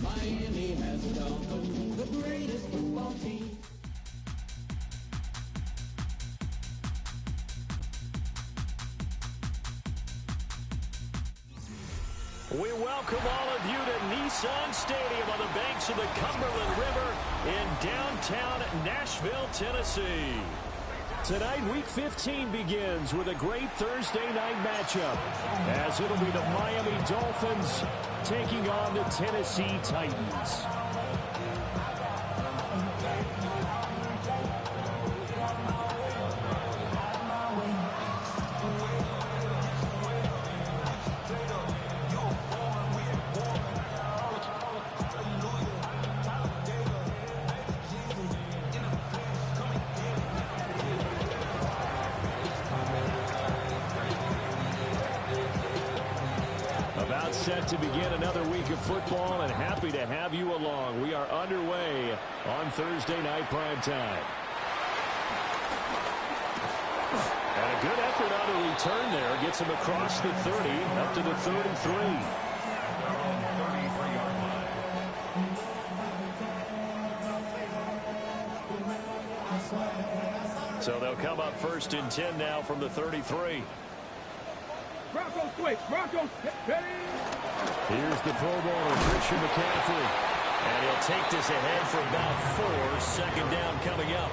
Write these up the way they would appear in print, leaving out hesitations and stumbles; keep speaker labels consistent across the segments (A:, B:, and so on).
A: Miami has it all, the greatest football team.
B: We welcome all of you to Nissan Stadium on the banks of the Cumberland River in downtown Nashville, Tennessee. Tonight, Week 15 begins with a great Thursday night matchup, as it'll be the Miami Dolphins taking on the Tennessee Titans. Set to begin another week of football, and happy to have you along. We are underway on Thursday night primetime. And a good effort on a return there. Gets him across the 30, up to the 33. So they'll come up first and 10 now from the 33.
C: Broncos quick. Broncos ready.
B: Here's the Pro Bowler, Christian McCaffrey. And he'll take this ahead for about 4. Second down coming up.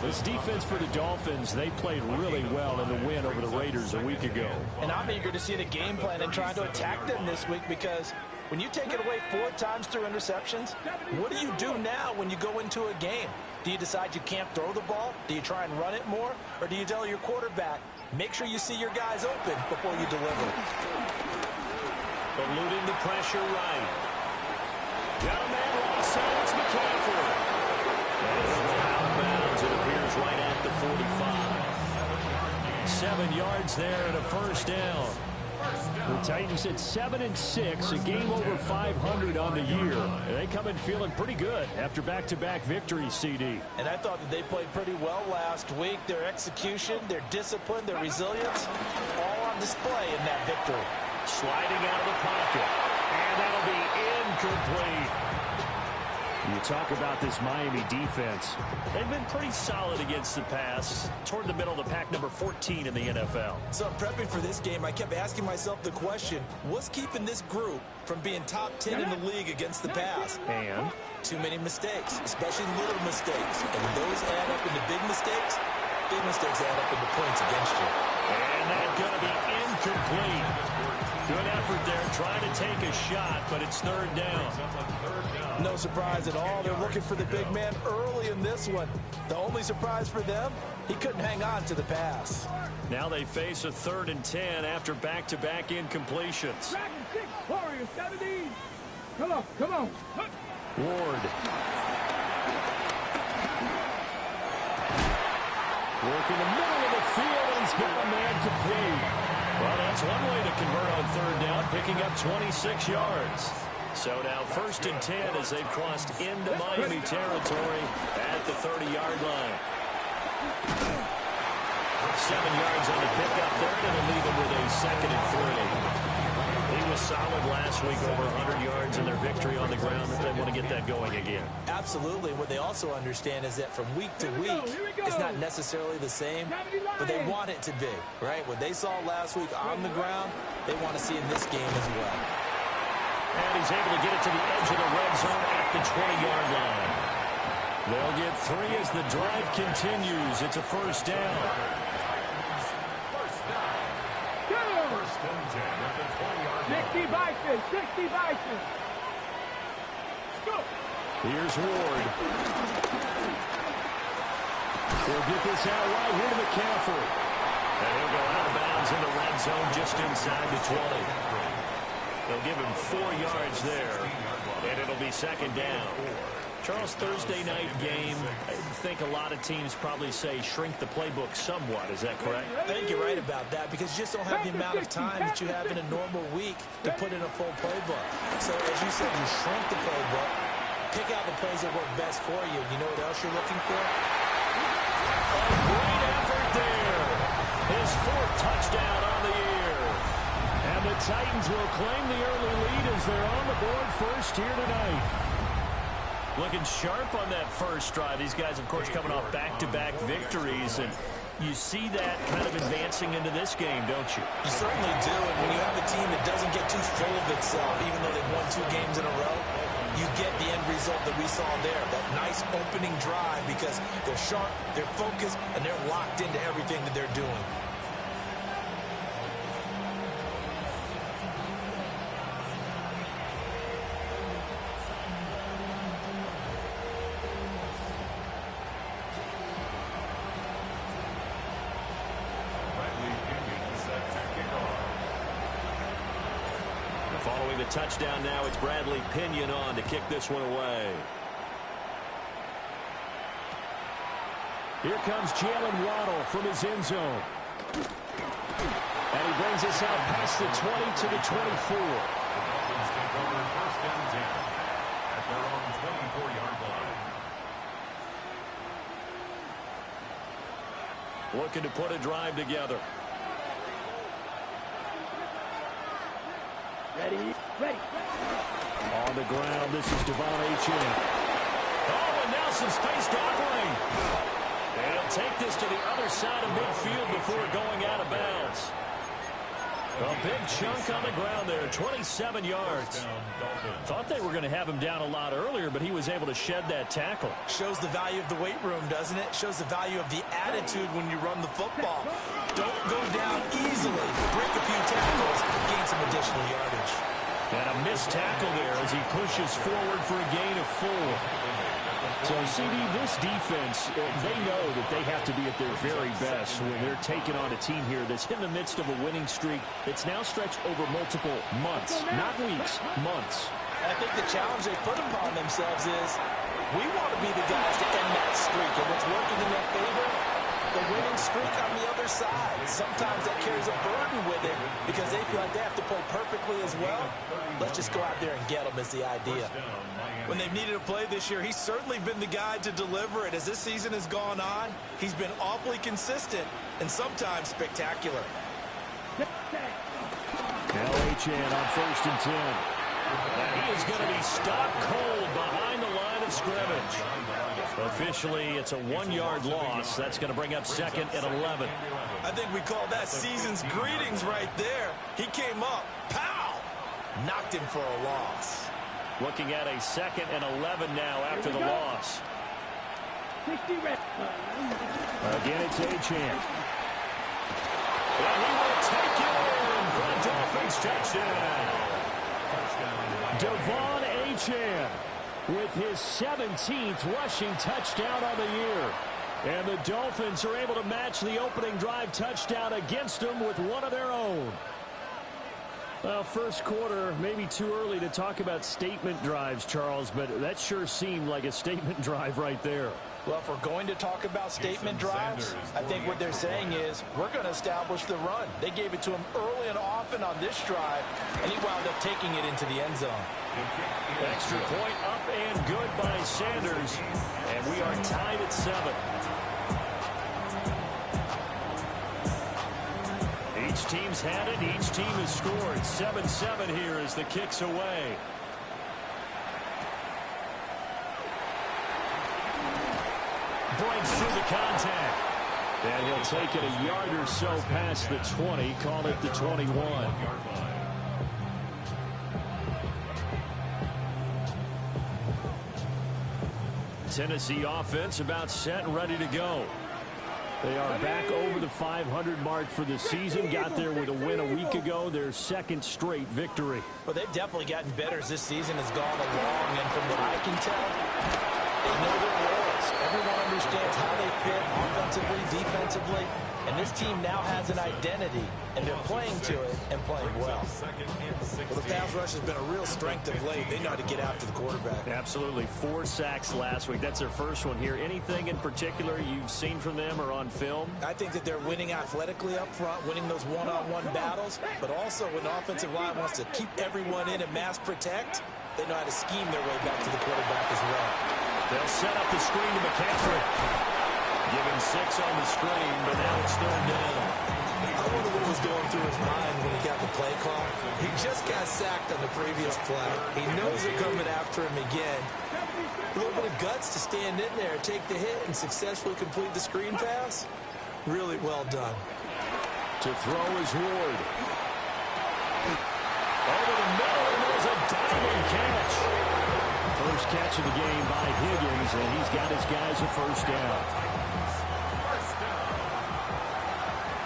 B: This defense for the Dolphins, they played really well in the win over the Raiders a week ago.
D: And I'm eager to see the game plan and trying to attack them this week, because when you take it away 4 times through interceptions, what do you do now when you go into a game? Do you decide you can't throw the ball? Do you try and run it more? Or do you tell your quarterback, make sure you see your guys open before you deliver?
B: Eluding the pressure right. Got a man lost, and it's McCaffrey. And he'll go out of bounds. It appears right at the 45. 7 yards there and a first down. The Titans at 7-6, a game over 500 on the year. They come in feeling pretty good after back-to-back victories, CD.
D: And I thought that they played pretty well last week. Their execution, their discipline, their resilience, all on display in that victory.
B: Sliding out of the pocket, and that'll be incomplete. You talk about this Miami defense. They've been pretty solid against the pass, toward the middle of the pack, number 14 in the NFL.
D: So prepping for this game, I kept asking myself the question, what's keeping this group from being top 10 in the league against the pass?
B: And?
D: Too many mistakes, especially little mistakes. And when those add up into big mistakes add up into points against you.
B: And that's going to be incomplete. Good effort there, trying to take a shot, but it's third down.
D: No surprise at all. They're looking for the big man early in this one. The only surprise for them, he couldn't hang on to the pass.
B: Now they face a 3rd and 10 after back-to-back incompletions.
C: Dragon 6, Warriors 70. Come on.
B: Ward. Working the middle of the field, and he's got a man complete. Well, that's one way to convert on third down, picking up 26 yards. So now 1st and 10 as they've crossed into Miami territory at the 30-yard line. 7 yards on the pickup there, and it'll leave them with a 2nd and 3. He was solid last week, over 100 yards in their victory on the ground. They want to get that going again.
D: Absolutely. What they also understand is that from week to week, it's not necessarily the same, but they want it to be, right? What they saw last week on the ground, they want to see in this game as well.
B: And he's able to get it to the edge of the red zone at the 20-yard line. They'll get 3 as the drive continues. It's a first down.
C: First and 10 at the 20-yard line. 60 Vikings. Go.
B: Here's Ward. He'll get this out right here to McCaffrey. And he'll go out of bounds in the red zone just inside the 20. They'll give him 4 yards there, and it'll be second down. Charles, Thursday night game, I think a lot of teams probably say shrink the playbook somewhat. Is that correct?
D: I think you're right about that, because you just don't have the amount of time that you have in a normal week to put in a full playbook. So as you said, you shrink the playbook, pick out the plays that work best for you. You know what else you're looking for?
B: A great effort there. His 4th touchdown on the year. And the Titans will claim the early lead as they're on the board first here tonight. Looking sharp on that first drive. These guys, of course, coming off back-to-back victories, and you see that kind of advancing into this game, don't you?
D: You certainly do, and when you have a team that doesn't get too full of itself, even though they've won 2 games in a row, you get the end result that we saw there, that nice opening drive, because they're sharp, they're focused, and they're locked into everything that they're doing.
B: Following the touchdown now, it's Bradley Pinion on to kick this one away. Here comes Jalen Waddle from his end zone. And he brings us out past the 20 to the 24.
E: The Dolphins take over first and 10 at their own 24-yard line.
B: Looking to put a drive together.
C: Ready.
B: On the ground, this is Devon Achane. Oh, and now some space to operate. And he'll take this to the other side of midfield before going out of bounds. A big chunk on the ground there, 27 yards. Thought they were going to have him down a lot earlier, but he was able to shed that tackle.
D: Shows the value of the weight room, doesn't it? Shows the value of the attitude when you run the football. Don't go down easily. Break a few tackles, gain some additional yardage.
B: And a missed tackle there as he pushes forward for a gain of 4. So, CD, this defense, they know that they have to be at their very best when they're taking on a team here that's in the midst of a winning streak that's now stretched over multiple months, not weeks, months.
D: I think the challenge they put upon themselves is we want to be the guys to end that streak. And what's working in their favor? The winning streak on the other side. Sometimes that carries a burden with it because they feel like they have to play perfectly as well. Let's just go out there and get them is the idea. When they've needed a play this year, he's certainly been the guy to deliver it. As this season has gone on, he's been awfully consistent and sometimes spectacular.
B: Now Achane on 1st and 10. And he is going to be stopped cold behind the line of scrimmage. Officially, it's a 1-yard loss. That's going to bring up 2nd and 11.
D: I think we call that season's greetings right there. He came up, pow! Knocked him for a loss.
B: Looking at a 2nd and 11 now after the loss. Again, it's Achane. And he will take it in for a Dolphins touchdown. Devon Achane with his 17th rushing touchdown on the year. And the Dolphins are able to match the opening drive touchdown against them with one of their own. Well, first quarter, maybe too early to talk about statement drives, Charles, but that sure seemed like a statement drive right there.
D: Well, if we're going to talk about statement drives, I think what they're saying is we're going to establish the run. They gave it to him early and often on this drive, and he wound up taking it into the end zone.
B: Extra point up and good by Sanders, and we are tied at 7. Each team's had it. Each team has scored. 7-7 here as the kick's away. Breaks through the contact. And he'll take it a yard or so past the 20. Call it the 21. Tennessee offense about set and ready to go. They are back over the 500 mark for the season. Got there with a win a week ago. Their 2nd straight victory.
D: Well, they've definitely gotten better as this season has gone along. And from what I can tell, they know their roles. Everyone understands how they fit offensively, defensively. And this team now has an identity, and they're playing to it and playing well. Well, the pass rush has been a real strength of late. They know how to get after the quarterback.
B: Absolutely. 4 sacks last week. That's their first one here. Anything in particular you've seen from them or on film?
D: I think that they're winning athletically up front, winning those one-on-one battles, but also when the offensive line wants to keep everyone in and mass protect, they know how to scheme their way back to the quarterback as well.
B: They'll set up the screen to McCaffrey. Give him 6 on the screen, but now it's 3rd down.
D: I wonder what was going through his mind when he got the play call. He just got sacked on the previous play. He knows they're coming after him again. A little bit of guts to stand in there, take the hit, and successfully complete the screen pass. Really well done.
B: To throw is Ward. Over the middle, and there's a diving catch. First catch of the game by Higgins, and he's got his guys a first down.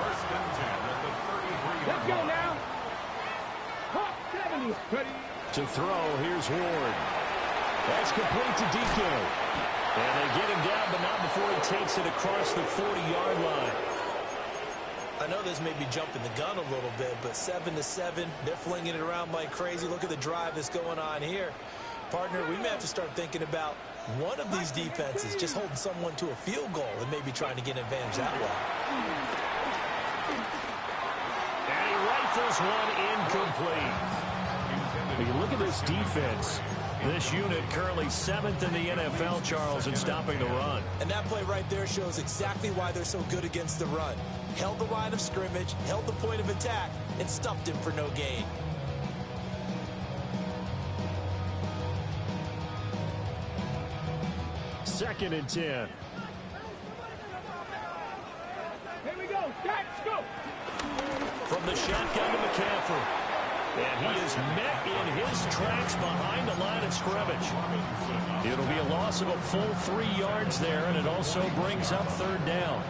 E: First and 10 at the 33-yard
C: Let's go
E: line.
C: now. Hawk 70. Ready.
B: To throw, here's Ward. That's complete to DK. And they get him down, but not before he takes it across the 40-yard line.
D: I know this may be jumping the gun a little bit, but 7-7, they're flinging it around like crazy. Look at the drive that's going on here. Partner, we may have to start thinking about one of these defenses just holding someone to a field goal and maybe trying to get an advantage that way.
B: And he rifles one incomplete. When you look at this defense, this unit currently 7th in the NFL, Charles, in stopping the run.
D: And that play right there shows exactly why they're so good against the run. Held the line of scrimmage, held the point of attack, and stuffed him for no gain.
B: Second and 10.
C: Here we go. Let's go.
B: From the shotgun to McCaffrey. And he is met in his tracks behind the line of scrimmage. It'll be a loss of a full 3 yards there, and it also brings up third down.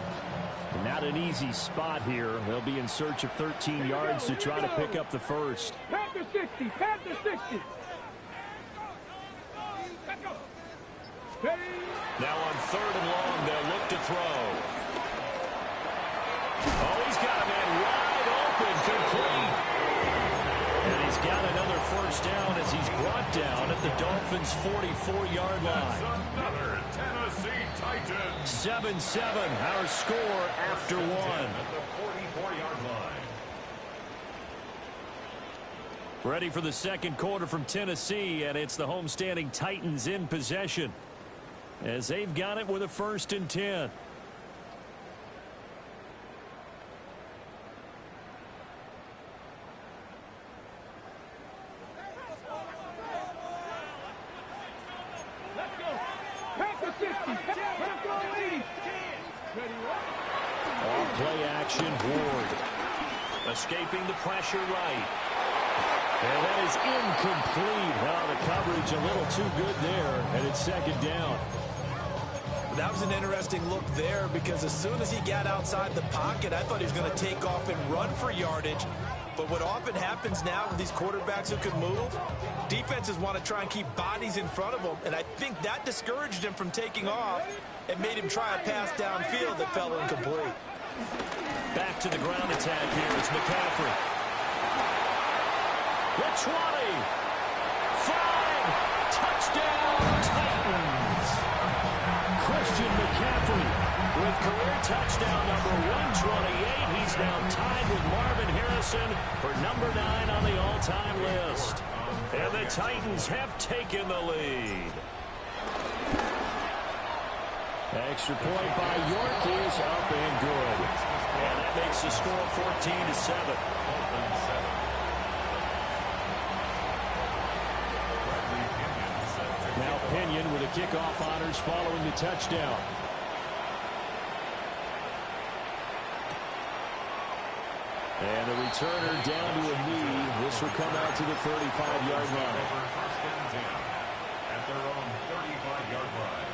B: Not an easy spot here. They'll be in search of 13 yards to try to pick up the first.
C: Panther 60. Panther 60. Let's go. Ready.
B: Now on third and long, they'll look to throw. Oh, he's got a man wide open, complete. And he's got another first down as he's brought down at the Dolphins' 44-yard line.
E: Another Tennessee Titans.
B: 7-7, our score after one.
E: At the 44-yard line.
B: Ready for the second quarter from Tennessee, and it's the homestanding Titans in possession as they've got it with a first and 10.
C: Let's go. Panther 60. Panther 80. Ready.
B: All play action, Ward. Escaping the pressure right. And that is incomplete. Well, the coverage a little too good there, and it's second down.
D: That was an interesting look there because as soon as he got outside the pocket, I thought he was going to take off and run for yardage. But what often happens now with these quarterbacks who can move, defenses want to try and keep bodies in front of them, and I think that discouraged him from taking off and made him try a pass downfield that fell incomplete.
B: Back to the ground attack here is McCaffrey. The 20. 5. Touchdown, Titans. Christian McCaffrey with career touchdown number 128. He's now tied with Marvin Harrison for number 9 on the all-time list. And the Titans have taken the lead. Extra point by York is up and good. And that makes the score 14-7. Now Pinion with the kickoff honors following the touchdown. And the returner down to a knee. This will come out to the 35-yard line.
E: First and 10 at their own 35-yard line.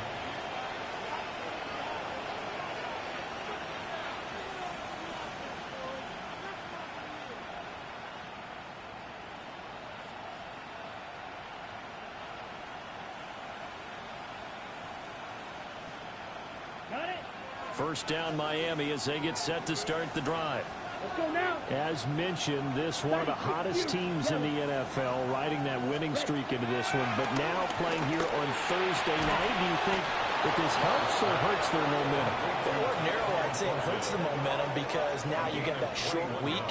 B: First down Miami as they get set to start the drive.
C: Let's go now.
B: As mentioned, this one of the hottest teams in the NFL, riding that winning streak into this one, but now playing here on Thursday night. Do you think that this helps or hurts their momentum?
D: Ordinarily, I'd say it hurts the momentum because now you get that short week.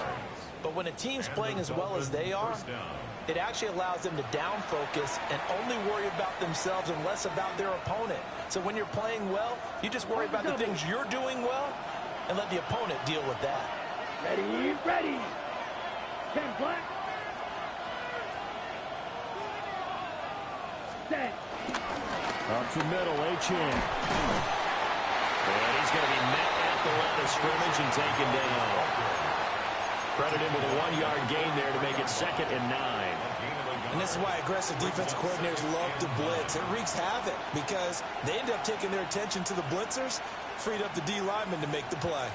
D: But when a team's playing as well as they are, it actually allows them to down focus and only worry about themselves and less about their opponent. So when you're playing well, you just worry about the things you're doing well and let the opponent deal with that.
C: Ready, ready. 10 black. Set.
B: Up the middle, Achan. And he's going to be met at the line of scrimmage and taken down. Credit him with a 1-yard gain there to make it 2nd and 9.
D: And this is why aggressive defensive coordinators love to blitz. It wreaks havoc because they end up taking their attention to the blitzers, freed up the D lineman to make the play.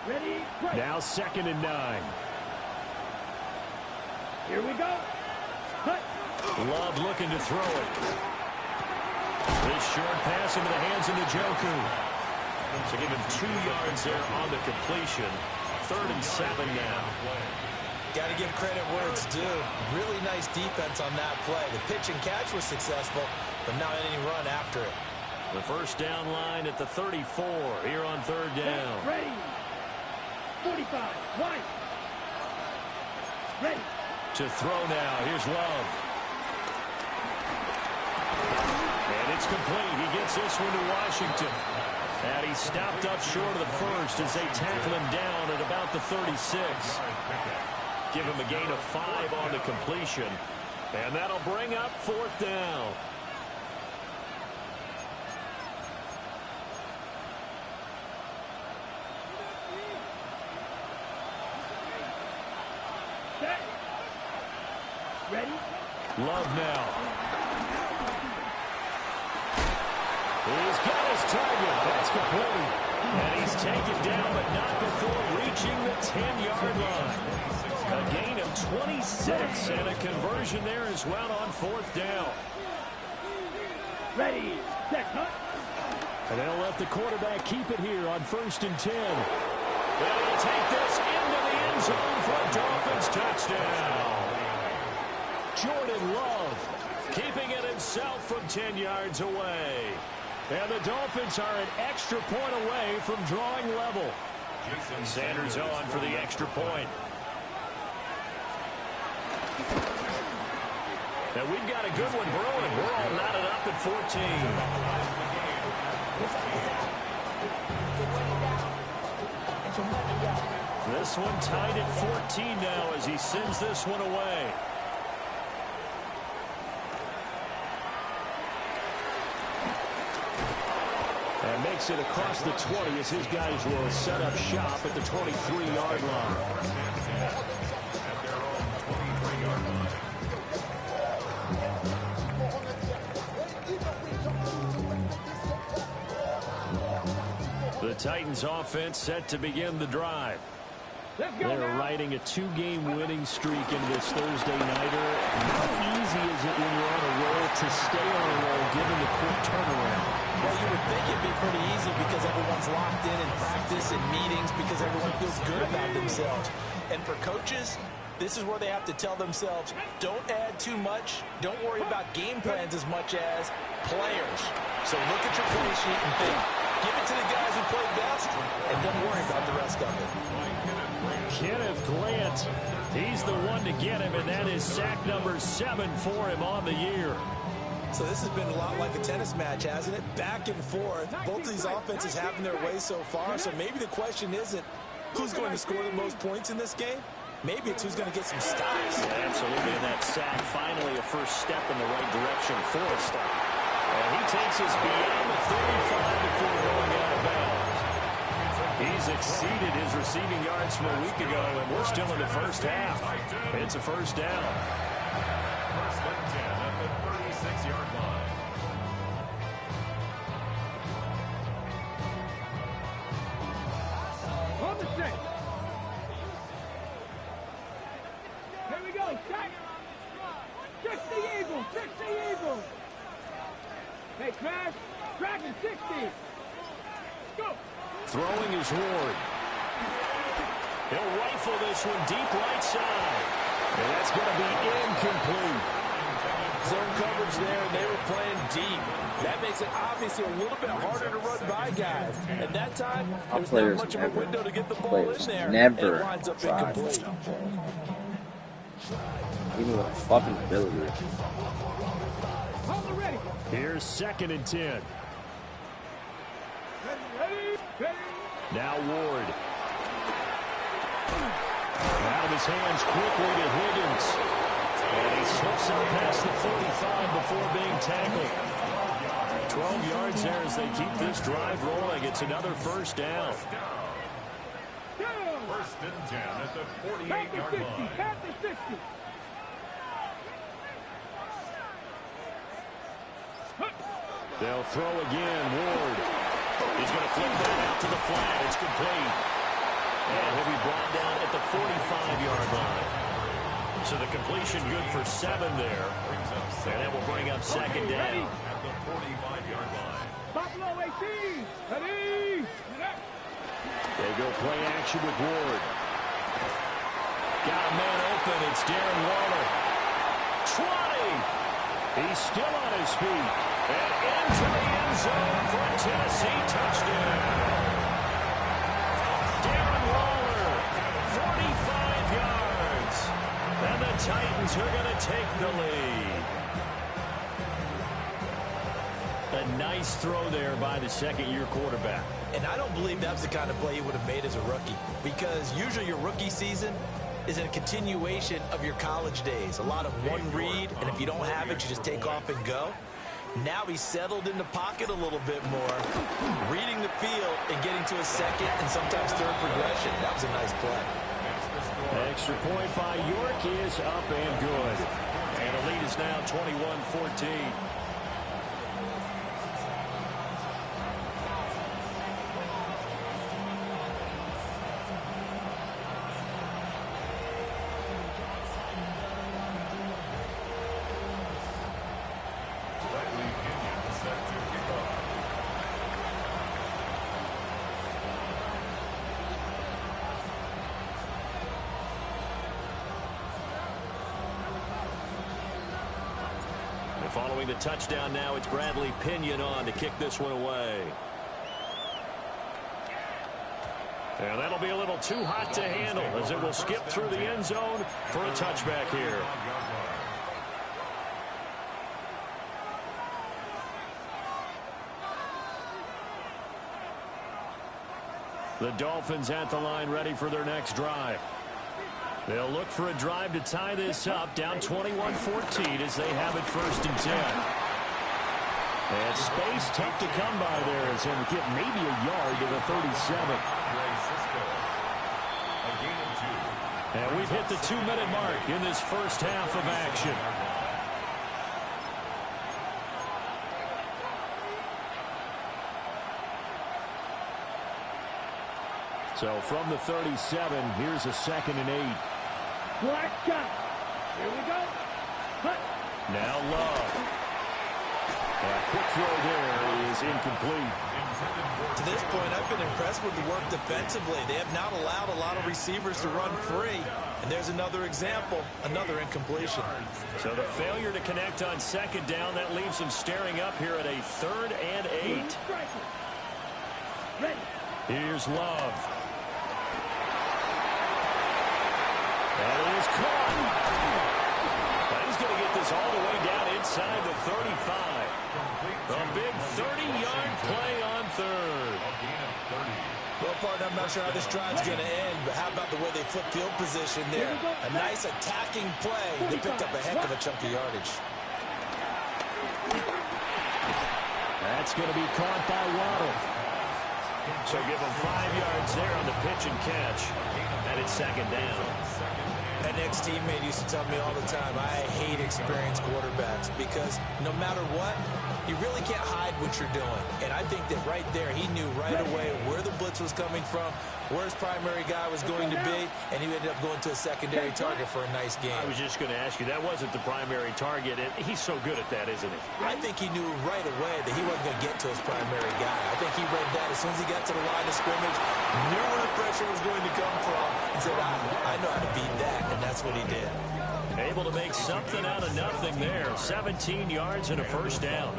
C: Ready, break.
B: Now 2nd and 9.
C: Here we go. Cut.
B: Love looking to throw it. This short pass into the hands of Njoku. So give him 2 yards there on the completion. 3rd and 7 now.
D: Got to give credit where it's due. Really nice defense on that play. The pitch and catch was successful, but not any run after it.
B: The first down line at the 34 here on 3rd down.
C: Ready. 45. White. Ready.
B: To throw now. Here's Love. And it's complete. He gets this one to Washington. And he stopped up short of the first as they tackle him down at about the 36. Give him a gain of 5 on the completion. And that'll bring up 4th down.
C: Set. Ready.
B: Love now. He's got his target. That's complete. And he's taken down, but not before reaching the 10-yard line. A gain of 26 and a conversion there as well on 4th down.
C: Ready. Set. Cut.
B: And they'll let the quarterback keep it here on 1st and 10. And he'll take this into the end zone for a Dolphins touchdown. Jordan Love keeping it himself from 10 yards away. And the Dolphins are an extra point away from drawing level. Sanders on for the extra point. And we've got a good one brewing. We're all knotted up at 14. This one tied at 14 now as he sends this one away. And makes it across the 20 as his guys will set up shop at the 23-yard line. The Titans offense set to begin the drive. They're riding a 2-game winning streak in this Thursday nighter. How easy is it when you're on a roll to stay on a roll given the quick turnaround?
D: Well, you would think it'd be pretty easy because everyone's locked in practice and meetings because everyone feels good about themselves. And for coaches, this is where they have to tell themselves, don't add too much. Don't worry about game plans as much as players. So look at your play sheet and think, give it to the guys who played best, and don't worry about the rest of it.
B: Kenneth Grant, he's the one to get him, and that is sack number 7 for him on the year.
D: So this has been a lot like a tennis match, hasn't it? Back and forth. Both of these offenses having their way so far. So maybe the question isn't who's going to score the most points in this game. Maybe it's who's going to get some stops.
B: Yeah, absolutely. And that sack, finally a first step in the right direction for a stop. And he takes us beyond the 35 before going out of bounds. He's exceeded his receiving yards from a week ago, and we're still in the first half. It's a first down.
E: First and 10 at the 36-yard line.
C: On the set. Here we go. Set. Fix the Eagles. Fix the Eagles. Hey, Crash. Dragon 60. Go.
B: Throwing is Ward. He'll rifle this one deep right side. And that's going to be incomplete.
D: Zone coverage there, and they were playing deep. That makes it obviously a little bit harder to run by guys. At that time, there's not much of a window to get the ball in there.
F: Never
D: and it winds up incomplete.
F: Even with a fucking ability.
C: Hold it ready.
B: Here's 2nd and 10.
C: Ready, ready.
B: Now Ward. Out of his hands quickly to Higgins. And he slips out past the 45 before being tackled. 12 yards there as they keep this drive rolling. It's another first down.
E: First and 10 at the 48-yard line.
C: At the 60.
B: They'll throw again. Ward. He's going to flip that out to the flat. It's complete. And he'll be brought down at the 45-yard line. So the completion good for 7 there. And that will bring up second down.
E: At the 45-yard line.
C: Buffalo 18. Ready.
B: They go play action with Ward. Got a man open. It's Darren Waller. 20. He's still on his feet. And into the end zone for a Tennessee touchdown. Darren Waller, 45 yards. And the Titans are going to take the lead. A nice throw there by the second-year quarterback.
D: And I don't believe that's the kind of play he would have made as a rookie, because usually your rookie season is a continuation of your college days. A lot of one read, and if you don't have it, you just take off and go. Now he's settled in the pocket a little bit more, reading the field and getting to a second and sometimes third progression. That was a nice play.
B: Extra point by York is up and good. And the lead is now 21-14. Following the touchdown now, it's Bradley Pinion on to kick this one away. And that'll be a little too hot to handle as it will skip through the end zone for a touchback here. The Dolphins at the line ready for their next drive. They'll look for a drive to tie this up, down 21-14 as they have it first and 10. And space tough to come by there as they'll get maybe a yard to the 37. And we've hit the 2-minute mark in this first half of action. So from the 37, here's a 2nd and 8.
C: Black shot. Here we go. Cut.
B: Now Love. A quick throw there is incomplete.
D: To this point, I've been impressed with the work defensively. They have not allowed a lot of receivers to run free. And there's another example, another incompletion.
B: So the failure to connect on 2nd down, that leaves them staring up here at a 3rd and 8.
C: Ready.
B: Here's Love. And it is caught. But he's going to get this all the way down inside the 35. A big 30-yard play on 3rd.
D: Well, partner, I'm not sure how this drive's going to end, but how about the way they flip field position there? A nice attacking play. They picked up a heck of a chunk of yardage.
B: That's going to be caught by Waddle. So give him 5 yards there on the pitch and catch. And it's 2nd down.
D: An ex-teammate used to tell me all the time, I hate experienced quarterbacks because no matter what, you really can't hide what you're doing. And I think that right there, he knew right away where the blitz was coming from, where his primary guy was going to be, and he ended up going to a secondary target for a nice game.
B: I was just going to ask you, that wasn't the primary target, and he's so good at that, isn't he?
D: I think he knew right away that he wasn't going to get to his primary guy. I think he read that as soon as he got to the line of scrimmage, knew where the pressure was going to come from, and said, I know how to beat that, and that's what he did.
B: Able to make something out of nothing there. 17 yards and a first down.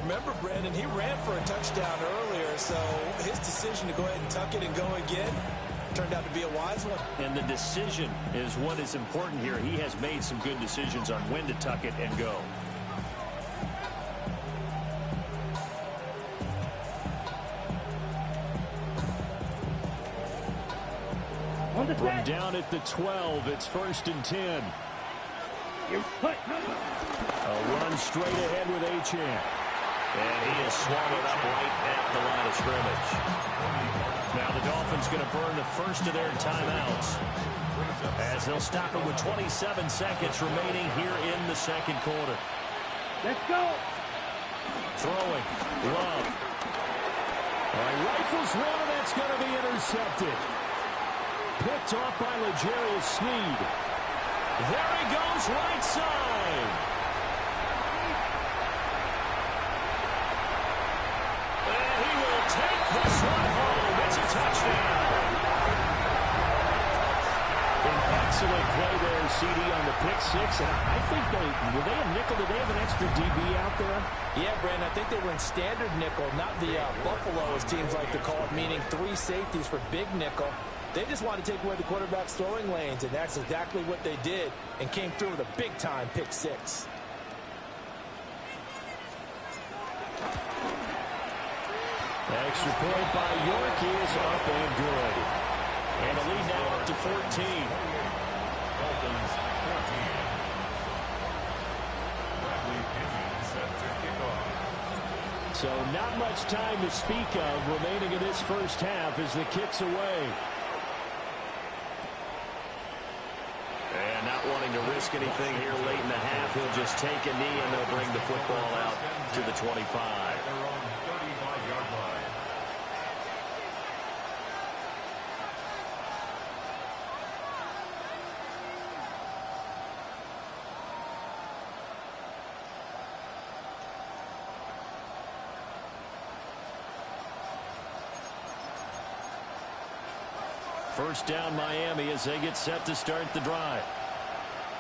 D: Remember, Brandon, he ran for a touchdown earlier, so his decision to go ahead and tuck it and go again turned out to be a wise one.
B: And the decision is what is important here. He has made some good decisions on when to tuck it and go. at the 12. It's 1st and 10.
C: You put.
B: A run straight ahead with Achane. And he is swallowed up right at the line of scrimmage. Now the Dolphins going to burn the first of their timeouts as they'll stop it with 27 seconds remaining here in the second quarter.
C: Let's go.
B: Throwing. Love. All right, rifles one, and that's going to be intercepted. Picked off by L'Jarius Sneed. There he goes, right side. And he will take this one home. It's a touchdown. An excellent play there, CD, on the pick six. And I think were they a nickel? Did they have an extra DB out there?
D: Yeah, Brandon, I think they were in standard nickel, not the Buffalo, as teams like to call it, meaning 3 safeties for big nickel. They just wanted to take away the quarterback's throwing lanes, and that's exactly what they did, and came through with a big-time pick six.
B: Extra point by York is up and good. And the lead now up to 14.
E: Dolphins 14. Bradley Pinion set to kick off.
B: So not much time to speak of remaining in this first half as the kick's away. And not wanting to risk anything here late in the half, he'll just take a knee and they'll bring the football out to the 25.
E: Their own 35-yard line.
B: First down Miami as they get set to start the drive.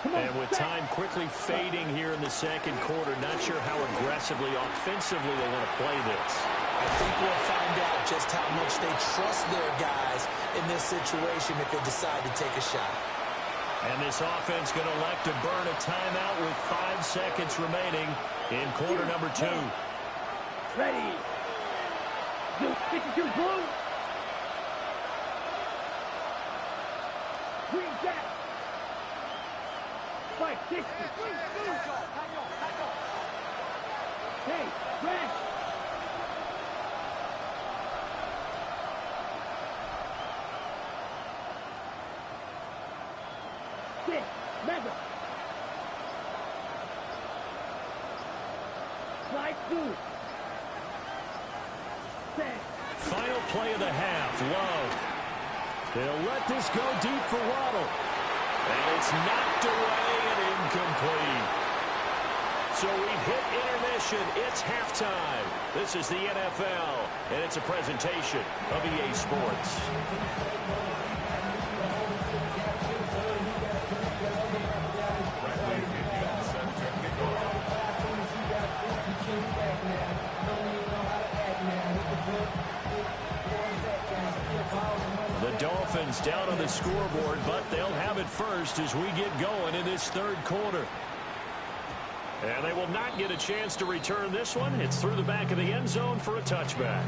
B: And with time quickly fading here in the second quarter, not sure how aggressively, offensively they want to play this.
D: I think we'll find out just how much they trust their guys in this situation if they decide to take a shot.
B: And this offense going to elect to burn a timeout with 5 seconds remaining in quarter number 2.
C: Ready. You 62 blue. Green jack. 560. Hey, red. Six, mega. Slide two. Ten.
B: Final play of the half. Love. They'll let this go deep for Waddle. And it's knocked away and incomplete. So we've hit intermission. It's halftime. This is the NFL, and it's a presentation of EA Sports.
E: Bradley Pinion set to kick off.
B: The Dolphins down on the scoreboard, but they'll have it first as we get going in this third quarter. And they will not get a chance to return this one. It's through the back of the end zone for a touchback.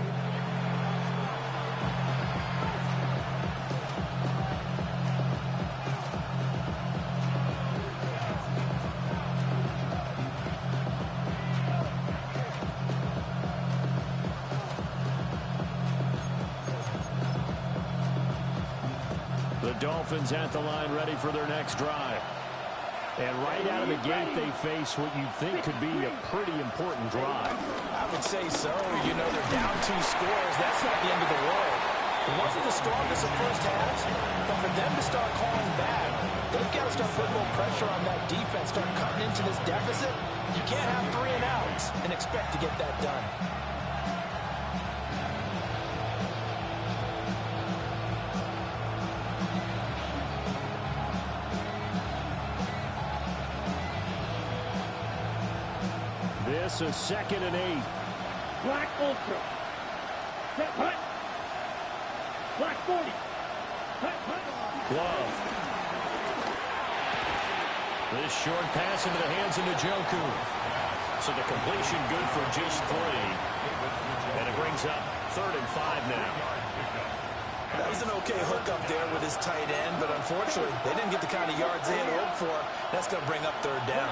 B: The Dolphins at the line ready for their next drive. And right out of the gate, they face what you think could be a pretty important drive.
D: I would say so. You know, they're down 2 scores. That's not the end of the world. It wasn't the strongest of first halves, but for them to start calling back, they've got to start putting more pressure on that defense, start cutting into this deficit. You can't have 3 and outs and expect to get that done.
B: This is 2nd and 8.
C: Black Ultra. Set hut. Black 40. Hut, hut.
B: Glove. This short pass into the hands of Njoku. So the completion good for just 3. And it brings up 3rd and 5 now.
D: That was an okay hook up there with his tight end, but unfortunately, they didn't get the kind of yards they had hoped for. That's going to bring up third down.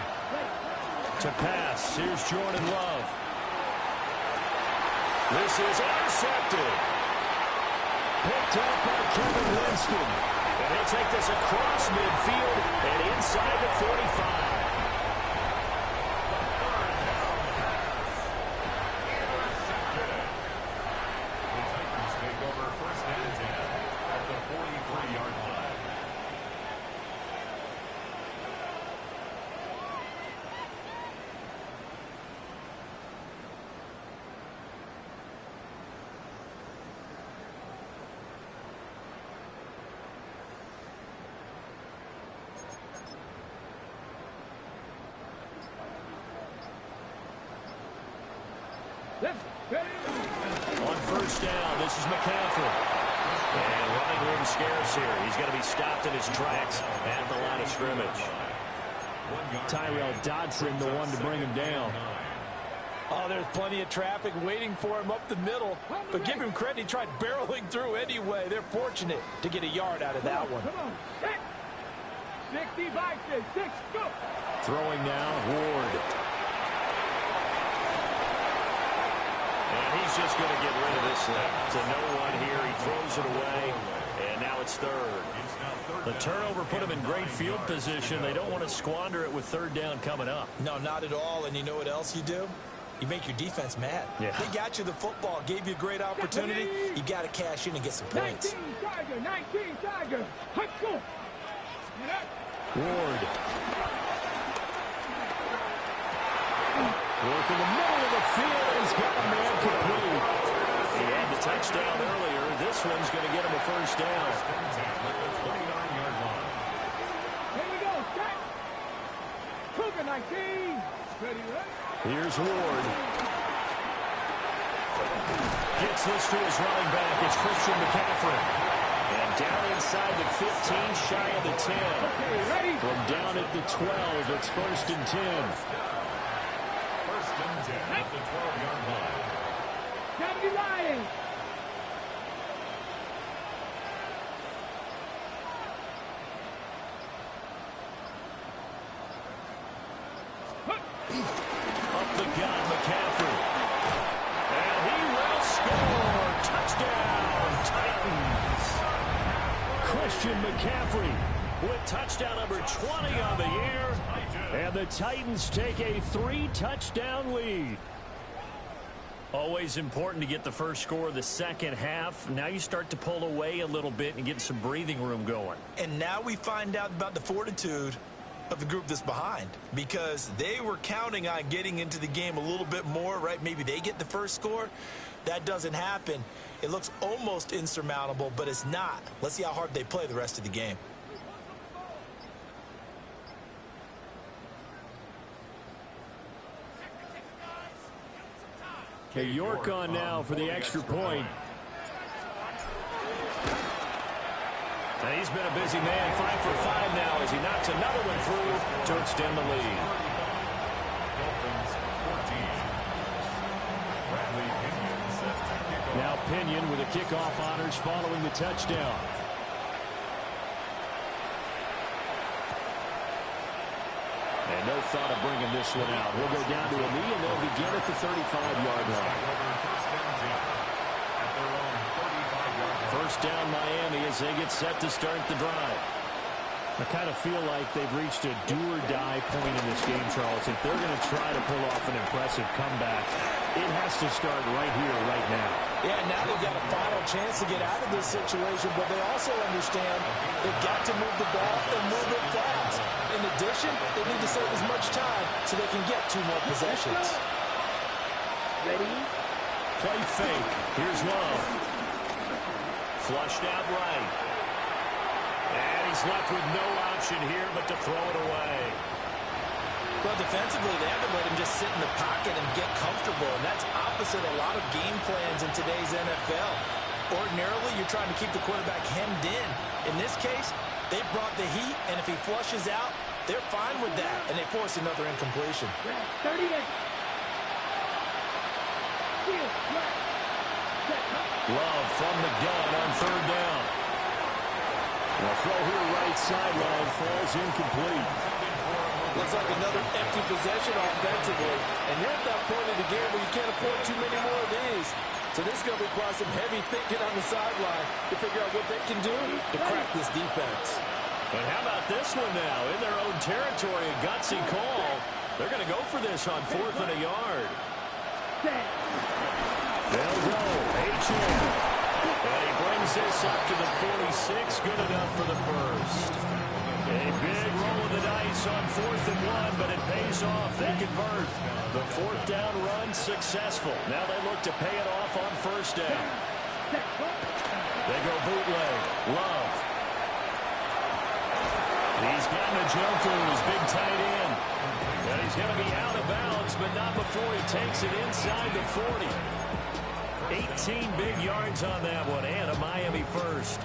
B: To pass, here's Jordan Love. This is intercepted. Picked up by Kevin Winston. And they take this across midfield and inside the 45. On first down, this is McCaffrey. And running room scarce here. He's going to be stopped in his tracks at the line of scrimmage. Tyrell Dodson, the one to bring him down.
D: Oh, there's plenty of traffic waiting for him up the middle. But give him credit, he tried barreling through anyway. They're fortunate to get a yard out of that one.
C: Come on. 65, 6, go.
B: Throwing now, Ward. And he's just going to get rid of this thing. To no one here. He throws it away. And now it's third. The turnover put him in great field position. They don't want to squander it with third down coming up.
D: No, not at all. And you know what else you do? You make your defense mad.
B: Yeah.
D: They got you the football, gave you a great opportunity. You got to cash in and get some points.
C: 19 Tiger. Let's go.
B: Ward. Work in the middle of the field. He's got a man complete. He had the touchdown earlier. This one's going to get him a first down.
C: Here we go. Set. Cougar 19. Ready, right?
B: Here's Ward. Gets this to his running back. It's Christian McCaffrey. And down inside the 15, shy of the 10.
C: Okay, ready?
B: From down at the 12, it's first and 10.
E: First and 10 at the 12-yard line.
C: Deputy Lions.
B: Up the gun, McCaffrey. And he will score. Touchdown, Titans. Christian McCaffrey with touchdown number 20 on the year. And the Titans take a 3-touchdown lead. Always important to get the first score of the second half. Now you start to pull away a little bit and get some breathing room going.
D: And now we find out about the fortitude of the group that's behind, because they were counting on getting into the game a little bit more, right? Maybe they get the first score. That doesn't happen. It looks almost insurmountable, but it's not. Let's see how hard they play the rest of the game.
B: Okay, York on now for the extra point. And he's been a busy man, 5 for 5 now as he knocks another one through to extend the lead. Now Pinion with the kickoff honors following the touchdown. And no thought of bringing this one out. He'll go down to a knee, and they'll begin at the 35-yard line. First down Miami as they get set to start the drive. I kind of feel like they've reached a do-or-die point in this game, Charles. If they're going to try to pull off an impressive comeback, it has to start right here, right now.
D: Yeah, now they've got a final chance to get out of this situation, but they also understand they've got to move the ball and move it fast. In addition, they need to save as much time so they can get 2 more possessions.
C: Ready?
B: Play fake. Here's Love. Flushed out right. And he's left with no option here but to throw it away.
D: Well, defensively, they haven't let him just sit in the pocket and get comfortable, and that's opposite a lot of game plans in today's NFL. Ordinarily, you're trying to keep the quarterback hemmed in. In this case, they brought the heat, and if he flushes out, they're fine with that, and they force another incompletion.
C: 38.
B: Love from the gun on third down. The throw here right sideline falls incomplete.
D: Looks like another empty possession offensively. And you're at that point in the game where you can't afford too many more of these. So this is going to require some heavy thinking on the sideline to figure out what they can do to crack this defense.
B: And how about this one now? In their own territory, a gutsy call. They're going to go for this on 4th and a yard. They'll go. H.M. And he brings this up to the 46. Good enough for the first. A big roll of the dice on 4th and 1, but it pays off. They convert. The 4th down run successful. Now they look to pay it off on 1st down. They go bootleg. Love. He's got Njoku, his big tight end. And he's going to be out of bounds, but not before he takes it inside the 40. 18 big yards on that one, and a Miami first.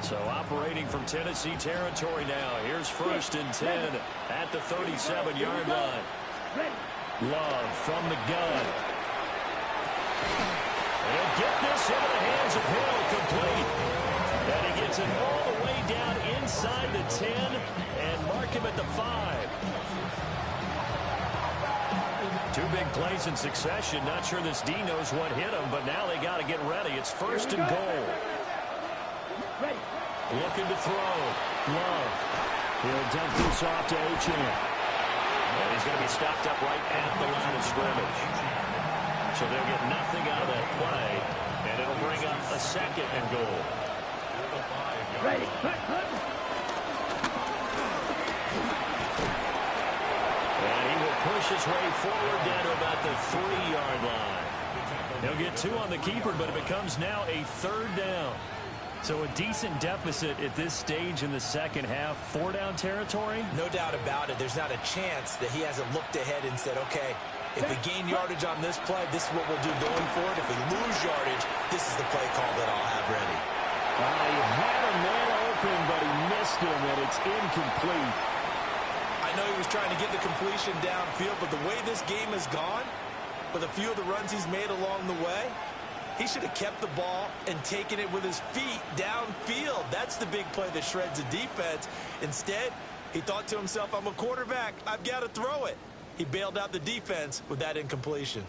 B: So operating from Tennessee territory now. Here's 1st and 10 at the 37-yard line. Love from the gun. He'll get this into the hands of Hill, complete. And he gets it all the way down inside the 10 and mark him at the 5. 2 big plays in succession. Not sure this D knows what hit him, but now they got to get ready. It's 1st and goal. Looking to throw. Love. He'll dump this off to H.M. And he's going to be stopped up right at the line of scrimmage. So they'll get nothing out of that play, and it'll bring up a 2nd and goal.
C: Ready.
B: And he will push his way forward down to about the 3-yard line. He'll get 2 on the keeper, but it becomes now a 3rd down. So a decent deficit at this stage in the second half. 4-down territory?
D: No doubt about it. There's not a chance that he hasn't looked ahead and said, okay, if we gain yardage on this play, this is what we'll do going forward. If we lose yardage, this is the play call that I'll have ready.
B: He had a man open, but he missed him, and it's incomplete.
D: I know he was trying to get the completion downfield, but the way this game has gone, with a few of the runs he's made along the way, he should have kept the ball and taken it with his feet downfield. That's the big play that shreds a defense. Instead, he thought to himself, I'm a quarterback. I've got to throw it. He bailed out the defense with that incompletion.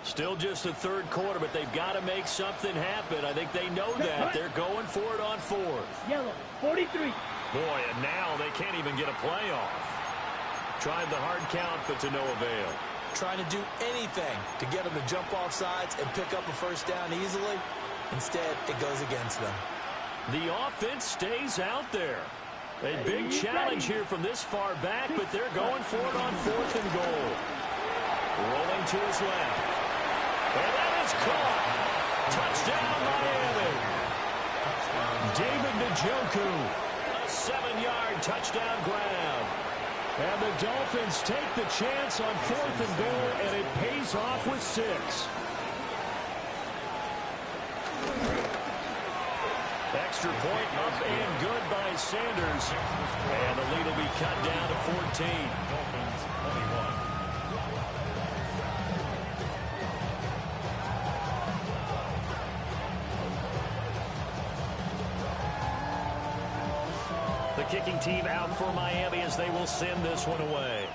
B: Still just the 3rd quarter, but they've got to make something happen. I think they know that. They're going for it on 4th.
C: Yellow, 43.
B: Boy, and now they can't even get a play off. Tried the hard count, but to no avail.
D: Trying to do anything to get them to jump off sides and pick up a 1st down easily. Instead, it goes against them.
B: The offense stays out there. A big challenge here from this far back, but they're going for it on 4th and goal. Rolling to his left. And that is caught. Touchdown, Miami. David Njoku. A 7-yard touchdown grab. And the Dolphins take the chance on 4th and goal, and it pays off with 6. Extra point up and good by Sanders. And the lead will be cut down to 14.
E: Dolphins 21.
B: The kicking team out for Miami as they will send this one away.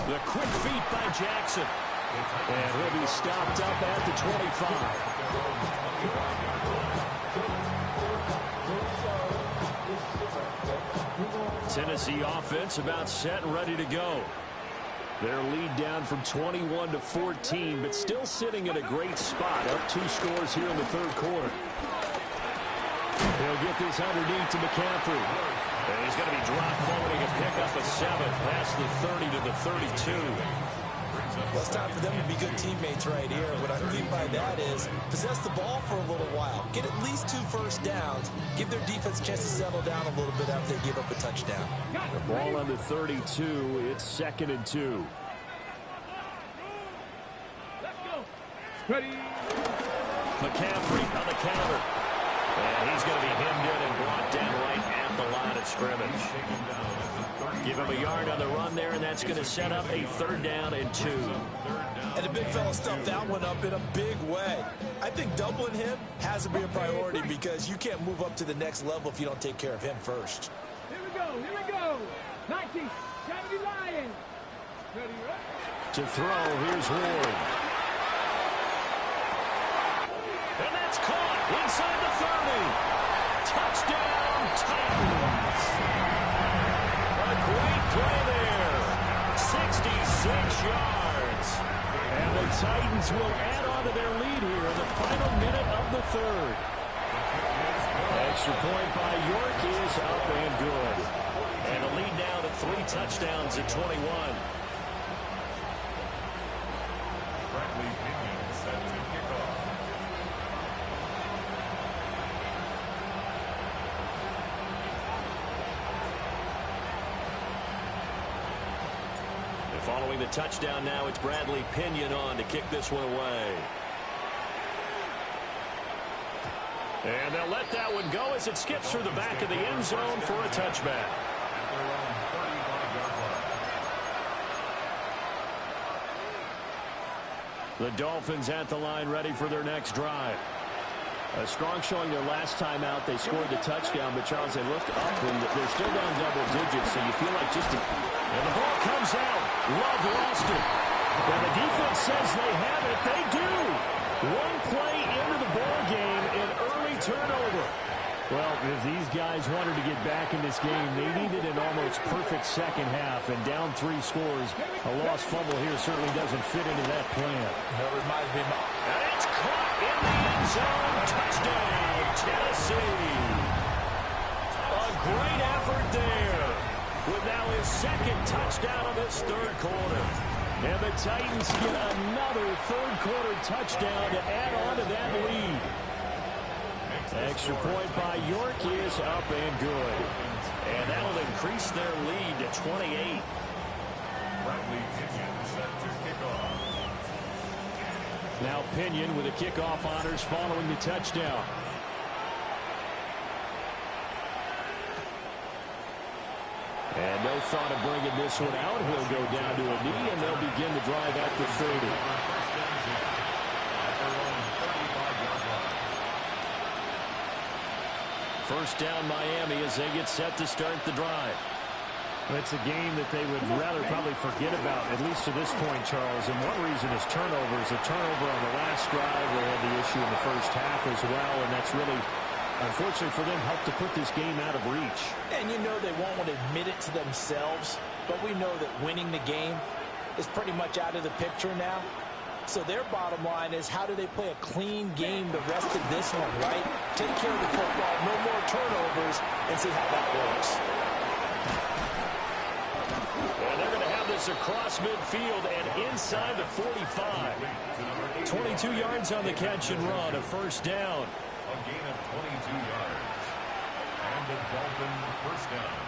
B: The quick feet by Jackson. And he'll be stopped up at the 25. Tennessee offense about set and ready to go. Their lead down from 21 to 14, but still sitting in a great spot. Up 2 scores here in the 3rd quarter. He'll get this underneath to McCaffrey. And he's going to be dropped forward and pick up a 7 past the 30 to the 32.
D: Well, it's time for them to be good teammates right here. What I mean by that is possess the ball for a little while. Get at least 2 first downs. Give their defense a chance to settle down a little bit after they give up a touchdown.
B: The ball on the 32. It's 2nd and 2.
C: Let's go. Ready.
B: McCaffrey on the counter. And he's going to be hemmed in and brought down right at the line of scrimmage. Give him a yard on the run there, and that's going to set up a 3rd down and 2.
D: And the big fella stuffed that one up in a big way. I think doubling him has to be a priority because you can't move up to the next level if you don't take care of him first.
C: Here we go. Here we go. 1970 Lions. Ready, right?
B: To throw, here's Ward. And that's caught inside the 30. Touchdown, Titans. A great play there. 66 yards. And the Titans will add on to their lead here in the final minute of the 3rd. Extra point by York is up and good. And the lead now to 3 touchdowns at 21. Following the touchdown now, it's Bradley Pinion on to kick this one away. And they'll let that one go as it skips through the back of the end zone for a touchback. The Dolphins at the line ready for their next drive. A strong showing their last time out. They scored the touchdown, but Charles, they looked up and they're still down double digits, so you feel like just and the ball comes out. Love lost it. And the defense says they have it. They do. One play into the ball game, an early turnover. Well, if these guys wanted to get back in this game, they needed an almost perfect second half, and down 3 scores. A lost fumble here certainly doesn't fit into that plan.
D: That reminds me of
B: and it's caught in the end zone. Touchdown, Tennessee. A great effort there. With now his 2nd touchdown of this 3rd quarter. And the Titans get another 3rd quarter touchdown to add on to that lead. Extra point by York is up and good. And that'll increase their lead to 28.
E: Bradley Pinion set to kick off.
B: Now Pinion with the kickoff honors following the touchdown. And no thought of bringing this one out. He'll go down to a knee, and they'll begin the drive at the 30. First down Miami as they get set to start the drive. It's a game that they would rather probably forget about, at least to this point, Charles. And one reason is turnovers. A turnover on the last drive. They had the issue in the first half as well, and that's really, unfortunately for them, helped to put this game out of reach.
D: And you know they won't want to admit it to themselves, but we know that winning the game is pretty much out of the picture now. So their bottom line is, how do they play a clean game the rest of this one, right? Take care of the football, no more turnovers, and see how that works.
B: And they're going to have this across midfield and inside the 45. 22 yards on the catch and run, a first down.
E: A gain of 22 yards. And the Dolphin first down.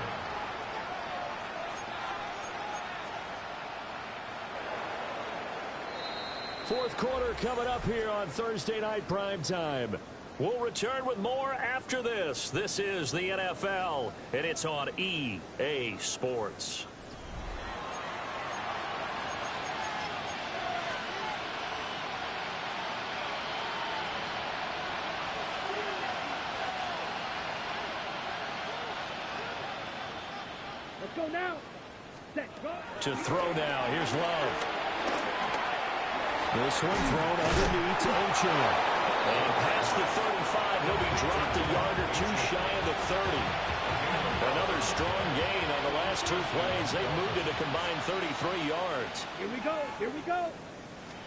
B: Fourth quarter coming up here on Thursday Night Primetime. We'll return with more after this. This is the NFL, and it's on EA Sports.
C: Let's go now. Set, go.
B: To throw now. Here's Love. This one thrown underneath to Ochoa. And past the 35, he'll be dropped a yard or two shy of the 30. Another strong gain on the last 2 plays. They moved it a combined 33 yards.
C: Here we go. Here we go.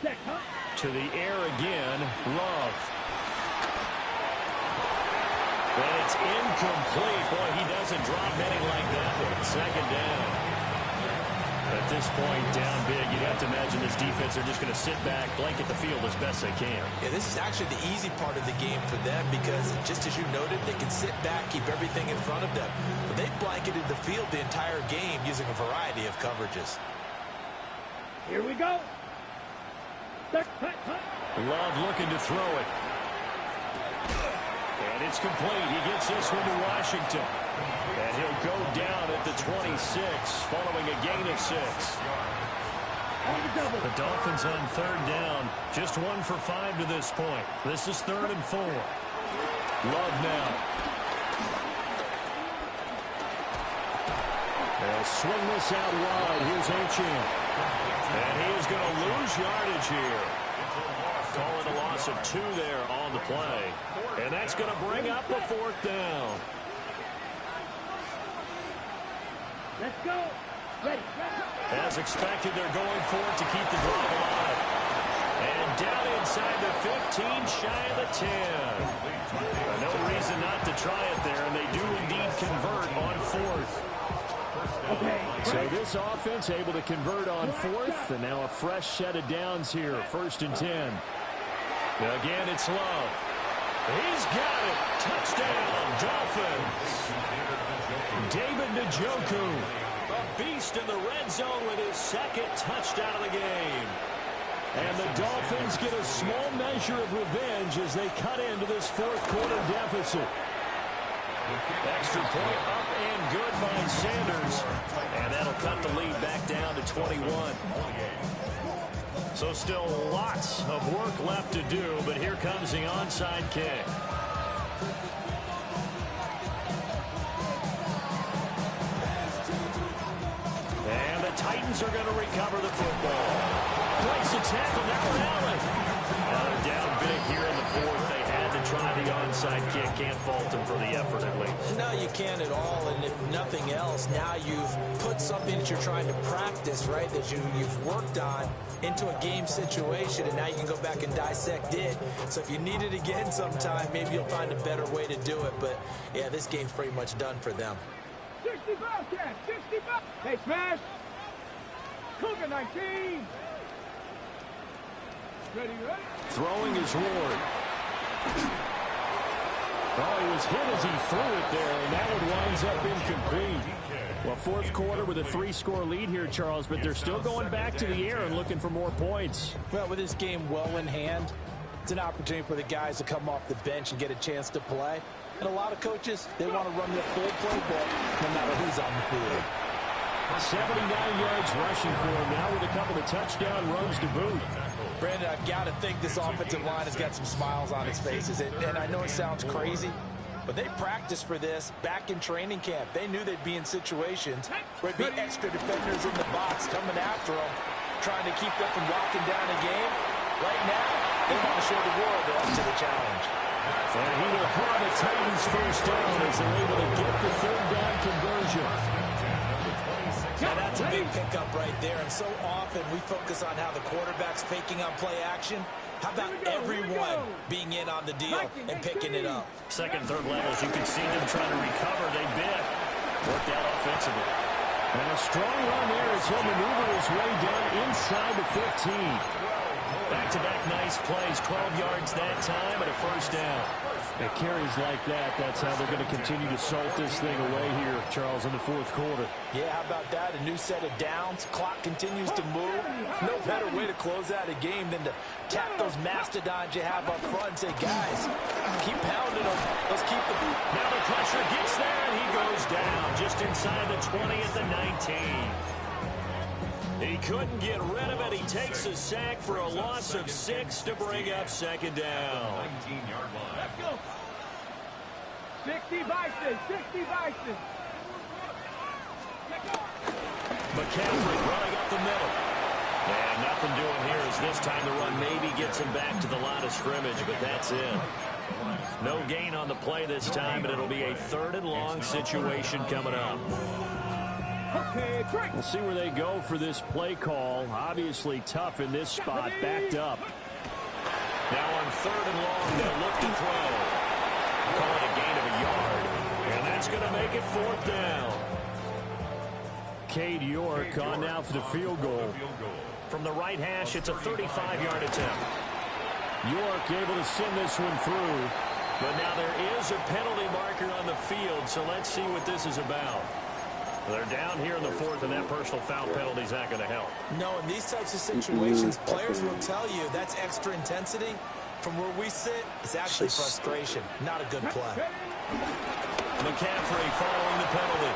C: Set, huh?
B: To the air again, Love. And it's incomplete. Boy, he doesn't drop many like that one. Second down. At this point, down big, you'd have to imagine this defense are just going to sit back, blanket the field as best they can.
D: Yeah, this is actually the easy part of the game for them because, just as you noted, they can sit back, keep everything in front of them. But they've blanketed the field the entire game using a variety of coverages.
C: Here we go. Set.
B: Love looking to throw it. And it's complete. He gets this one to Washington. And he'll go down at the 26 following a gain of 6. The Dolphins on third down. Just 1 for 5 to this point. This is 3rd and 4. Love now. They'll swing this out wide. Here's Achane. And he is going to lose yardage here. Call it a loss of 2 there on the play. And that's going to bring up a 4th down.
C: Let's go. Ready.
B: As expected, they're going for it to keep the drive alive. And down inside the 15, shy of the 10. No reason not to try it there, and they do indeed convert on 4th. So this offense able to convert on 4th, and now a fresh set of downs here, 1st and 10. Again, it's Love. He's got it. Touchdown, Dolphins. David Njoku, a beast in the red zone with his 2nd touchdown of the game. And the Dolphins get a small measure of revenge as they cut into this 4th quarter deficit. Extra point up and good by Sanders. And that'll cut the lead back down to 21. So still lots of work left to do, but here comes the onside kick. And the Titans are going to recover the football. Place the tackle, now Allen. Now they're down big here in the 4th. They had to try the onside kick. Can't fault them for the effort at least.
D: No, you can't at all. And if nothing else, now you've put something that you're trying to practice, right, that you've worked on into a game situation, and now you can go back and dissect it. So if you need it again sometime, maybe you'll find a better way to do it. But, yeah, this game's pretty much done for them.
C: 65, Cat. 65. Hey, smash. Cougar 19. Ready.
B: Throwing is Ward. Oh, he was hit as he threw it there, and that one winds up incomplete. Well, 4th quarter with a 3-score lead here, Charles, but they're still going back to the air and looking for more points.
D: Well, with this game well in hand, it's an opportunity for the guys to come off the bench and get a chance to play. And a lot of coaches, they want to run their full playbook no matter who's on the field.
B: 79 yards rushing for him now with a couple of touchdown runs to boot.
D: Brandon, I've got to think this offensive line has got some smiles on its faces. And I know it sounds crazy, but they practiced for this back in training camp. They knew they'd be in situations where there'd be extra defenders in the box coming after them, trying to keep them from locking down a game. Right now, they want to show the world they're up to the challenge.
B: And he will put the Titans first down as they're able to get the 3rd down conversion.
D: Now that's a big pickup right there, and so often we focus on how the quarterback's faking on play action. How about everyone being in on the deal and picking it up?
B: 2nd, 3rd levels, you can see them trying to recover. They bit. Worked out offensively. And a strong run there as he'll maneuver his way down inside the 15. Back-to-back nice plays, 12 yards that time and a 1st down. It carries like that. That's how they're going to continue to salt this thing away here, Charles, in the 4th quarter.
D: Yeah, how about that? A new set of downs. Clock continues to move. No better way to close out a game than to tap those mastodons you have up front and say, guys, keep pounding them. Let's keep the...
B: Now the pressure gets there, and he goes down just inside the 20 at the 19. He couldn't get rid of it. He takes a sack for a loss of 6 to bring up 2nd down.
E: 19-yard line.
C: Let's go. 60 Bison. 60 Bison.
B: McCaffrey running up the middle. And nothing doing here as this time the run maybe gets him back to the line of scrimmage, but that's it. No gain on the play this time, but it'll be a 3rd and long situation coming up.
C: Okay,
B: we'll see where they go for this play call. Obviously tough in this spot, backed up. Now on 3rd and long, they'll look to throw. Call it a gain of a yard. And that's going to make it 4th down. Cade York on now for the field goal. From the right hash, it's a 35-yard attempt. York able to send this one through. But now there is a penalty marker on the field, so let's see what this is about. They're down here in the fourth, and that personal foul penalty is not going to help.
D: No, in these types of situations, players will tell you that's extra intensity. From where we sit, it's actually frustration, not a good play.
B: McCaffrey following the penalty.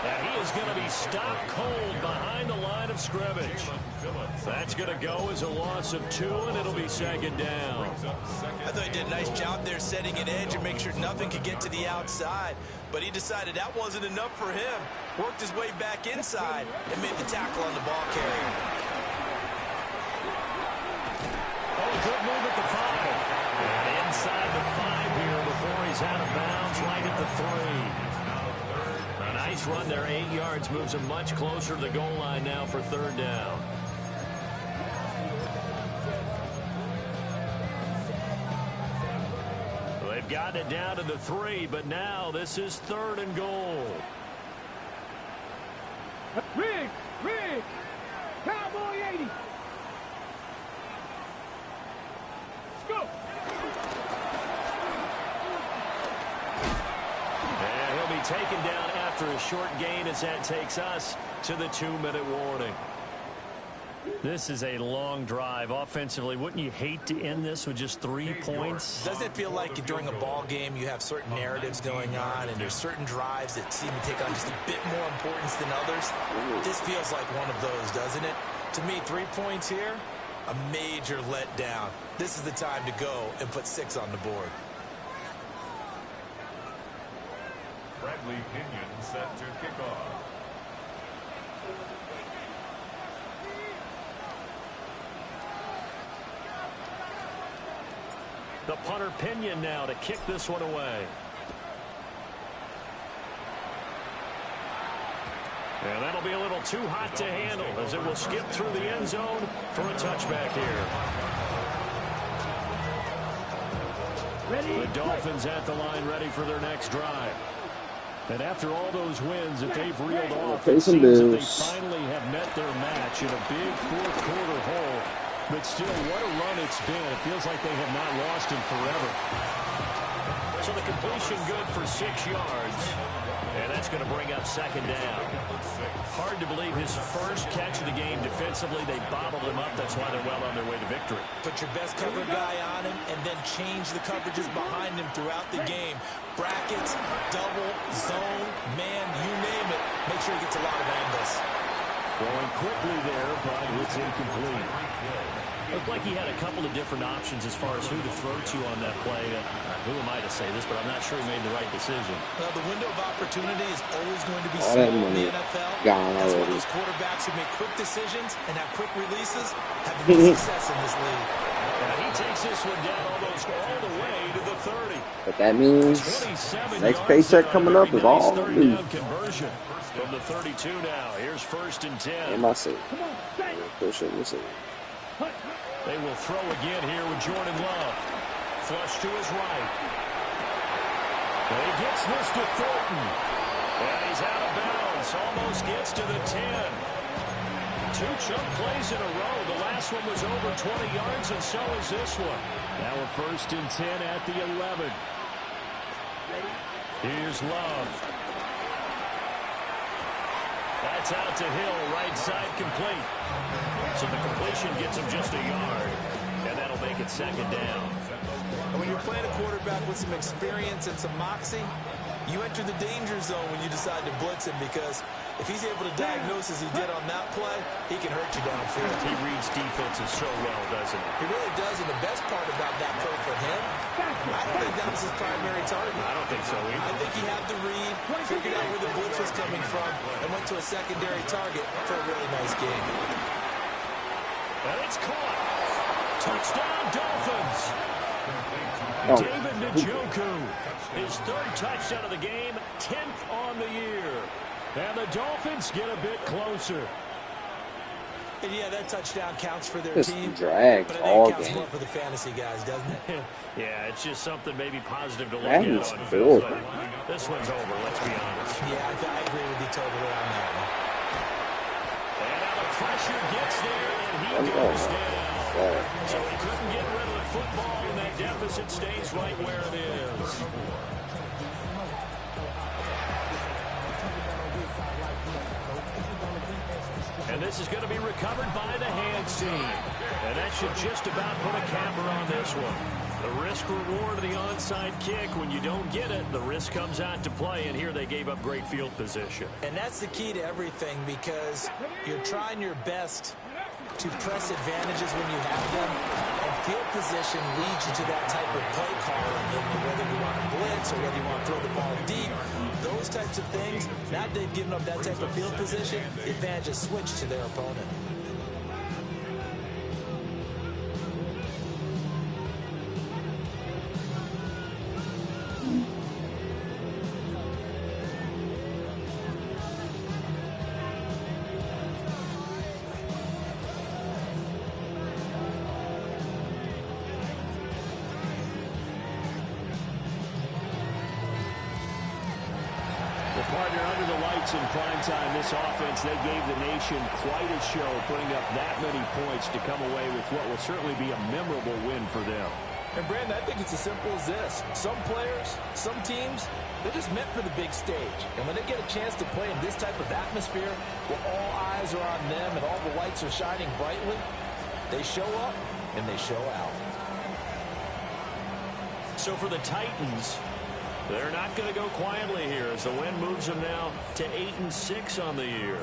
B: And he is going to be stopped cold behind the line of scrimmage. That's going to go as a loss of 2, and it'll be second down.
D: I thought he did a nice job there setting an edge and make sure nothing could get to the outside. But he decided that wasn't enough for him. Worked his way back inside and made the tackle on the ball carrier.
B: Oh, good move at the 5. And inside the 5 here before he's out of bounds, right at the 3. A nice run there, 8 yards, moves him much closer to the goal line now for third down. They've gotten it down to the 3, but now this is 3rd and goal.
C: Riggs, Cowboy 80. Let's go.
B: And he'll be taken down after a short gain as that takes us to the 2-minute warning. This is a long drive offensively. Wouldn't you hate to end this with just 3 points?
D: Doesn't it feel like during a ball game you have certain narratives going on and there's certain drives that seem to take on just a bit more importance than others? This feels like one of those, doesn't it? To me, 3 points here, a major letdown. This is the time to go and put 6 on the board.
E: Bradley Pinion set to kick off.
B: The punter Pinion now to kick this one away. And that'll be a little too hot to handle as it will skip through the end zone for a touchback here. The Dolphins at the line ready for their next drive. And after all those wins that they've reeled off, it seems that they finally have met their match in a big fourth-quarter hole. But still, what a run it's been. It feels like they have not lost in forever. So the completion good for 6 yards. And that's going to bring up second down. Hard to believe his first catch of the game defensively. They bottled him up. That's why they're well on their way to victory.
D: Put your best cover guy on him and then change the coverages behind him throughout the game. Brackets, double, zone, man, you name it. Make sure he gets a lot of angles.
B: Going quickly there, but it's incomplete. Looked like he had a couple of different options as far as who to throw to on that play. Who am I to say this, but I'm not sure he made the right decision.
D: Well, the window of opportunity is always going to be small in the NFL. That's why those quarterbacks who make quick decisions and have quick releases have the most success in this league.
B: He takes this one down almost all the way to the 30.
F: But that means next paycheck coming up is all new.
B: Conversion from the 32 now. Here's 1st and 10.
F: What am I saying? Push it, listen.
B: They will throw again here with Jordan Love. Flush to his right. And he gets this to Thornton. And he's out of bounds. Almost gets to the 10. 2 chunk plays in a row. The last one was over 20 yards, and so is this one. Now a 1st and 10 at the 11. Here's Love. That's out to Hill, right side complete. So the completion gets him just a yard, and that'll make it second down.
D: And when you're playing a quarterback with some experience and some moxie, you enter the danger zone when you decide to blitz him, because if he's able to diagnose as he did on that play, he can hurt you downfield.
B: He reads defenses so well, doesn't he?
D: He really does, and the best part about that play for him, I don't think that was his primary target.
B: I don't think so either.
D: I think he had the read, figured out where the blitz was coming from, and went to a secondary target for a really nice game.
B: And it's caught. Touchdown, Dolphins. David Njoku, his 3rd touchdown of the game, 10th on the year. And the Dolphins get a bit closer.
D: And yeah, that touchdown counts for their
F: Just
D: team.
F: dragged
D: but
F: all
D: it counts
F: game.
D: more for the fantasy guys, doesn't it?
B: Yeah, it's just something maybe positive to look
F: That
B: at
F: is
B: on
F: cool.
B: film. This one's over, let's be honest.
D: Yeah, I agree with you totally on that one.
B: And now the pressure gets there, and he goes down. So he couldn't get rid of the football, and that deficit stays right where it is. And this is going to be recovered by the hands team. And that should just about put a capper on this one. The risk-reward of the onside kick, when you don't get it, the risk comes out to play, and here they gave up great field position.
D: And that's the key to everything, because you're trying your best to press advantages when you have them, and field position leads you to that type of play calling, whether you want to blitz or whether you want to throw the ball deep. Those types of things, now that they've given up that type of field position, the advantage is switched to their opponent.
B: Partner, under the lights in prime time, this offense, they gave the nation quite a show, putting up that many points to come away with what will certainly be a memorable win for them.
D: And, Brandon, I think it's as simple as this. Some players, some teams, they're just meant for the big stage. And when they get a chance to play in this type of atmosphere, where all eyes are on them and all the lights are shining brightly, they show up and they show out.
B: So for the Titans, they're not going to go quietly here as the win moves them now to 8-6 on the year.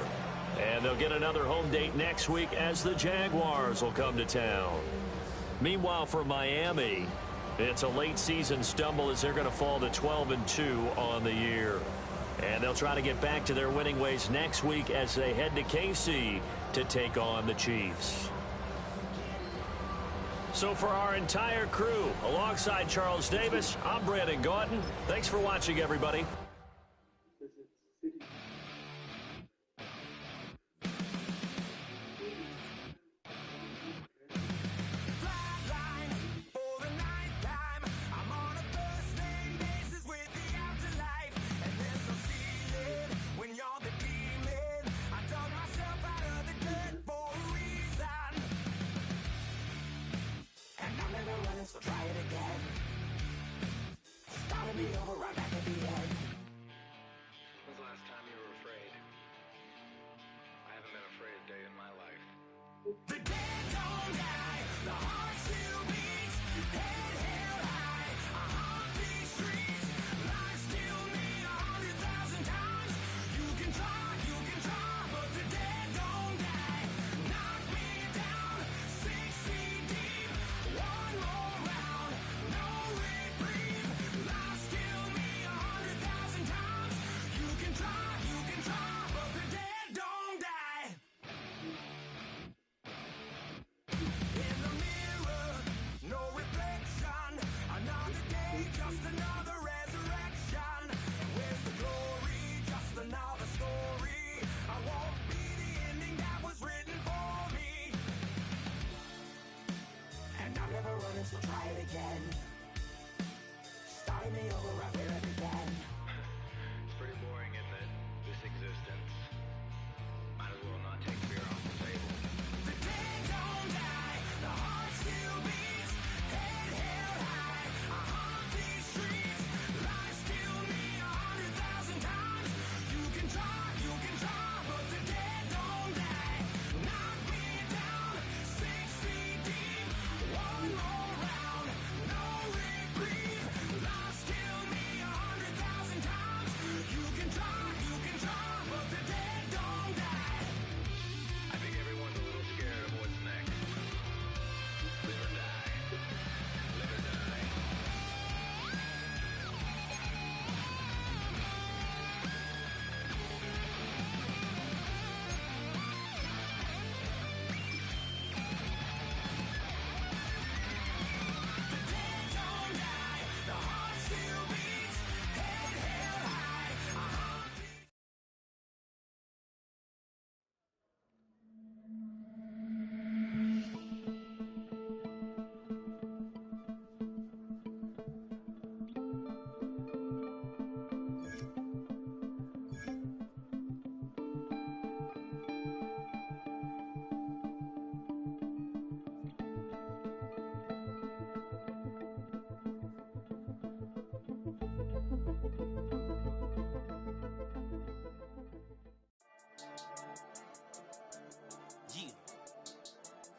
B: And they'll get another home date next week as the Jaguars will come to town. Meanwhile, for Miami, it's a late season stumble as they're going to fall to 12-2 on the year. And they'll try to get back to their winning ways next week as they head to KC to take on the Chiefs. So for our entire crew, alongside Charles Davis, I'm Brandon Gauton. Thanks for watching, everybody.
G: So try it again. It's gotta be over right back at the end.
H: When's the last time you were afraid? I haven't been afraid a day in my life.
G: The dead don't die, the heart still beats, head held high, I haunt these streets, life still me 100,000 times. You can try, but the dead don't die. Knock me down, 6 feet deep, one more round, no reprieve, life still me 100,000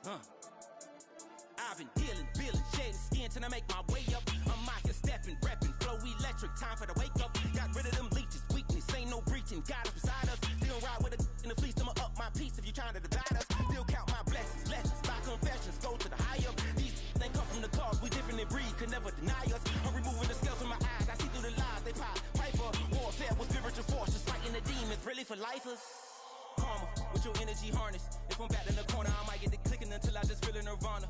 G: I've been healing, feeling, shedding skin till I make my way up. I'm out here stepping, repping, flow electric, time for the wake up. Got rid of them leeches, weakness, ain't no breaching. God is beside us, still ride with a in the fleece. I'ma up my piece if you trying to divide us. Still count my blessings, lessons, by confessions, go to the high up. These they come from the cause, we different in breed, could never deny us. I'm removing the scales from my eyes, I see through the lies they pop. Piper, warfare with spiritual force, just fighting the demons, really for lifers. Karma, with your energy harness. If I'm back in the corner, I might get the clicking until I just feel a nirvana.